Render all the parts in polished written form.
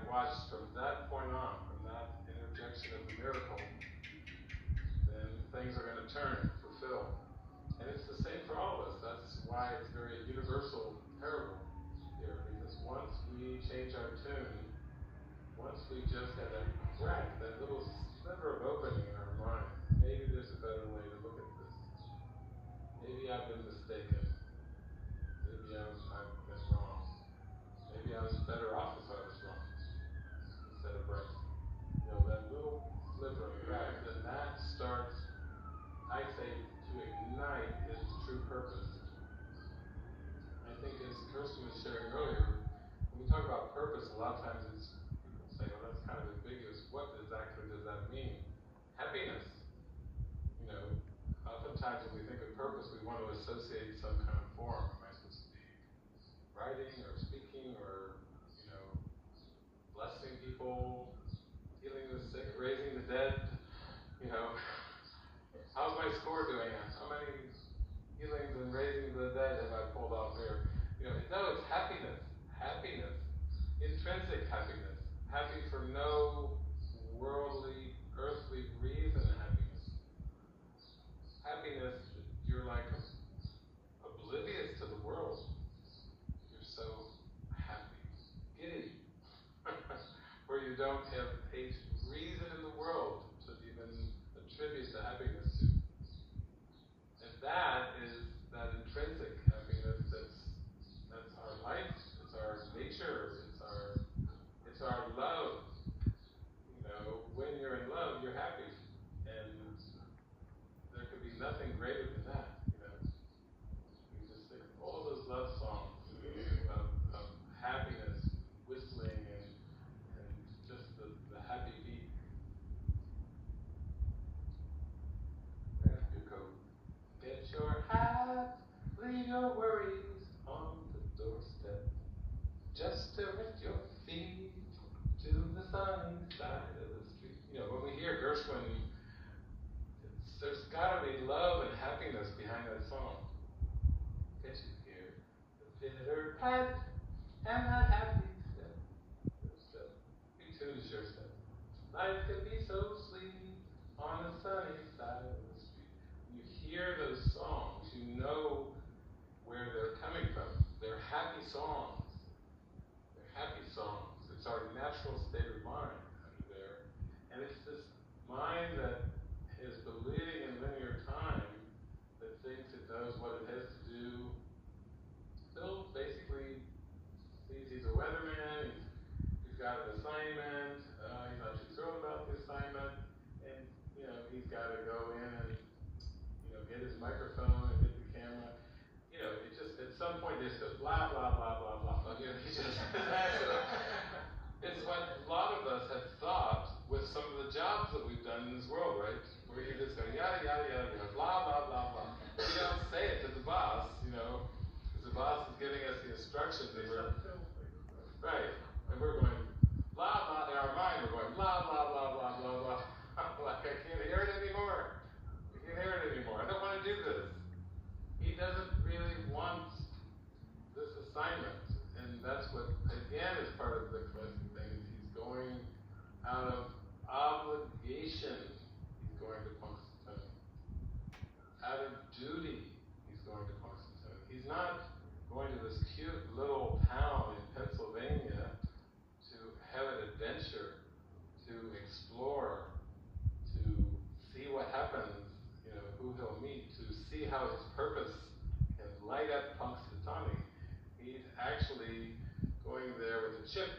watch from that point on, from that interjection of the miracle, then things are going to turn, fulfill. And it's the same for all of us. That's why it's very universal parable here, because once we change our tune, once we just have that crack, that little sliver of opening in our mind, maybe there's a better way to look at this. Maybe I've been mistaken. Maybe I've been wrong. Maybe I was better off if I was wrong instead of right. That little sliver of crack, then that starts, I say, to ignite his true purpose. I think as Kirsten was sharing earlier, when we talk about purpose, a lot of times people say, well, that's kind of ambiguous. What exactly does that mean? Happiness. Oftentimes when we think of purpose, we want to associate some kind of form. Am I supposed to be writing or speaking or, blessing people, healing the sick, raising the dead? How's my score doing? How many healings and raising the dead have I pulled off here? No, it's happiness. Happiness. Intrinsic happiness. Happy for no worldly, earthly reason happiness. Happiness, you're like oblivious to the world. You're so happy. Giddy. Where you don't have a reason in the world to even attribute the happiness to. And that is that intrinsic happiness that's our life, it's our nature, it's our love. When you're in love, you're happy. And there could be nothing greater than that. You just think of all those love songs of happiness, whistling and just the happy beat. There you go. Get your hat, leave your worries on the doorstep. Just direct your feet to the sunny side of the street. When we hear Gershwin, there's got to be love and happiness behind that song. Can't you hear the pitter pat and that happy step? You tune your step. Life could be so sweet on the sunny side of the street. When you hear those songs, you know where they're coming from. They're happy songs. They're happy songs. It's our natural state of mind under there. And it's this mind that is believing in linear time, that thinks it knows what it has to do. Still basically sees he's a weatherman, he's got an assignment, he's not too thrilled about the assignment, and he's got to go in and get his microphone and get the camera. It just at some point just goes blah blah blah blah blah. He just it's what a lot of us have thought with some of the jobs that we've done in this world, right? Where you just go yada yada yada yada blah blah blah blah. You don't say it to the boss, because the boss is giving us the instructions, and we're right, and we're going blah blah in our mind. We're going blah blah blah blah blah blah. Like I can't hear it anymore. I can't hear it anymore. I don't want to do this. He doesn't really want this assignment, and that's what again is part of the classic thing. Is he's going out of obligation. He's going to Punxsutawney. Out of duty, he's going to Punxsutawney. He's not going to this cute little town in Pennsylvania to have an adventure, to explore, to see what happens, who he'll meet, to see how his purpose can light up Punxsutawney. He's actually going there with a chip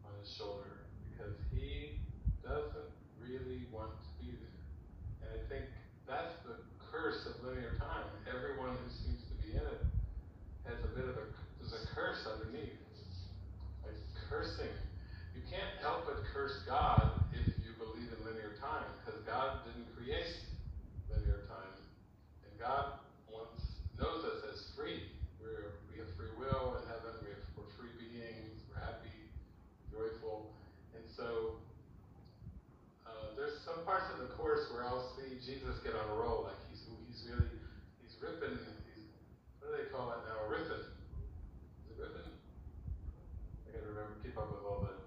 on his shoulder because he doesn't really want to be there. And I think that's the curse of linear time. Everyone who seems to be in it has there's a curse underneath. Like cursing. You can't help but curse God if you believe in linear time, because God didn't create linear time. And God knows us as free. We have free will in heaven, we're free beings, we're happy, joyful. And so there's some parts of the course where I'll see Jesus get on a roll, like he's ripping, what do they call it now? Riffing. Is it riffing? I gotta remember, keep up with all the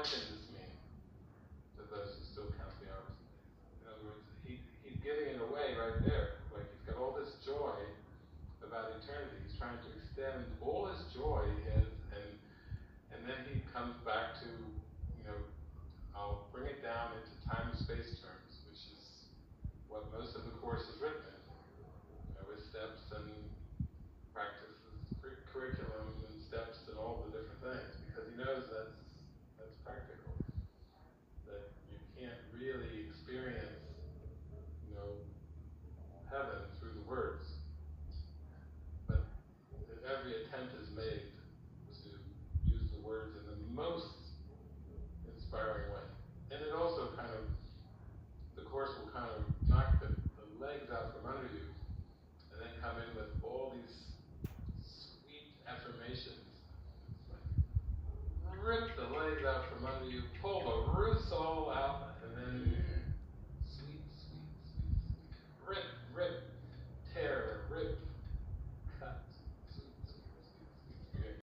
can this mean to those who still count the hours and days? In other words, he's giving it away right there. Like he's got all this joy about eternity. He's trying to extend all his joy